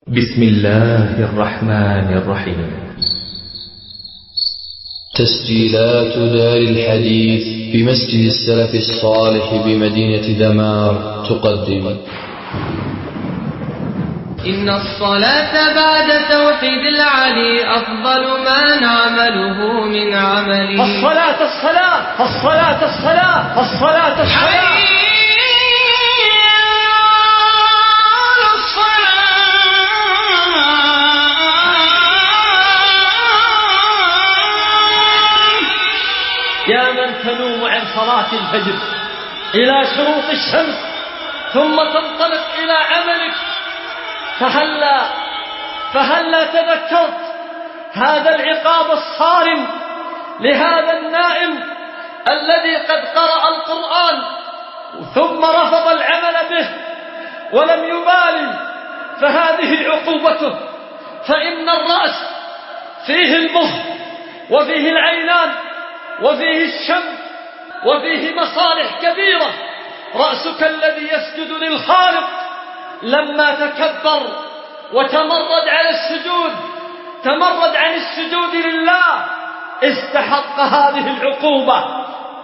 بسم الله الرحمن الرحيم. تسجيلات دار الحديث بمسجد السلف الصالح بمدينة دمار تقدم. إن الصلاة بعد توحيد العلي أفضل ما نعمله من عملي. الصلاة الصلاة الصلاة الصلاة الصلاة الصلاة. يا من تنوم عن صلاة الفجر إلى شروق الشمس ثم تنطلق إلى عملك، فهلا تذكرت هذا العقاب الصارم لهذا النائم الذي قد قرأ القرآن ثم رفض العمل به ولم يبالي، فهذه عقوبته. فإن الرأس فيه المخ وفيه العينان وفيه الشم وفيه مصالح كبيرة. رأسك الذي يسجد للخالق لما تكبر وتمرد على السجود، تمرد عن السجود لله، استحق هذه العقوبة.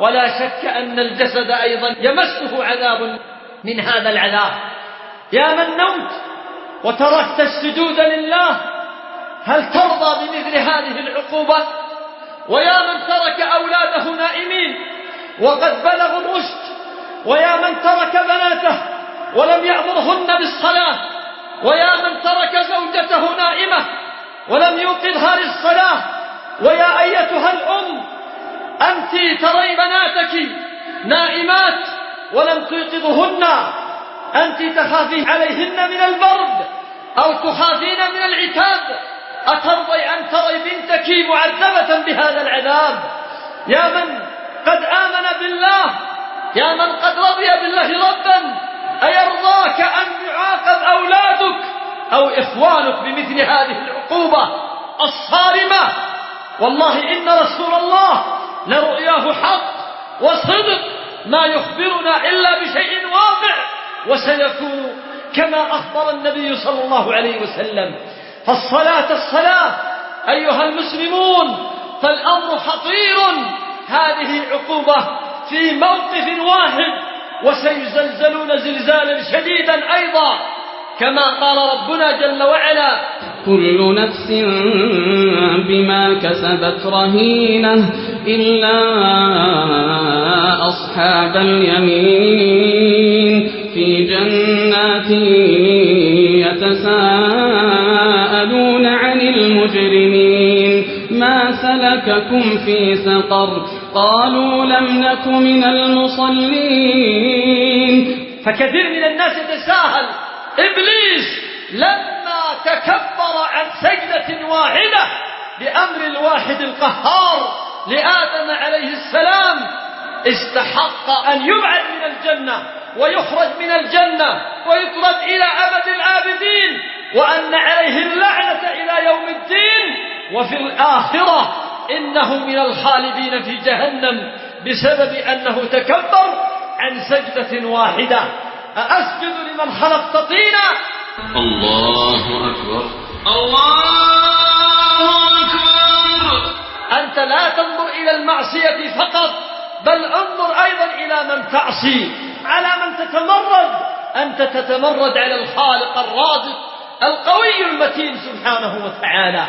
ولا شك أن الجسد أيضا يمسه عذاب من هذا العذاب. يا من نمت وتركت السجود لله، هل ترضى بمثل هذه العقوبة؟ ويا من ترك أولاده نائمين وقد بلغوا الرشد، ويا من ترك بناته ولم يأمرهن بالصلاة، ويا من ترك زوجته نائمة ولم يوقظها للصلاة. ويا أيتها الأم، أنت تري بناتك نائمات ولم توقظهن، أنت تخافين عليهن من البرد أو تخافين من العتاب، أترضي أن تري بنتك معذبة بهذا العذاب؟ يا من قد آمن بالله، يا من قد رضي بالله ربا، أيرضاك أن يعاقب أولادك أو إخوانك بمثل هذه العقوبة الصارمة؟ والله إن رسول الله لرؤياه حق وصدق، ما يخبرنا إلا بشيء واقع وسيكون كما أخبر النبي صلى الله عليه وسلم. فالصلاة الصلاة أيها المسلمون، فالأمر خطير. هذه عقوبة في موقف واحد، وسيزلزلون زلزالا شديدا أيضا، كما قال ربنا جل وعلا: كل نفس بما كسبت رهينة إلا أصحاب اليمين في جنات يتساءلون عن المجرمين ما سلككم في سقر قالوا لم نك من المصلين. فكثير من الناس يتساهل. إبليس لما تكبر عن سجدة واحدة بأمر الواحد القهار لآدم عليه السلام، استحق أن يبعد من الجنة ويخرج من الجنة ويطرد إلى أبد الآبدين، وأن عليه اللعنة إلى يوم الدين. وفي الآخرة إنه من الخالدين في جهنم بسبب أنه تكبر عن سجدة واحدة. أأسجد لمن خلقت طينا؟ الله أكبر الله أكبر. أنت لا تنظر إلى المعصية فقط، بل انظر أيضا إلى من تعصي، على من تتمرد. أنت تتمرد على الخالق الرازق القوي المتين سبحانه وتعالى.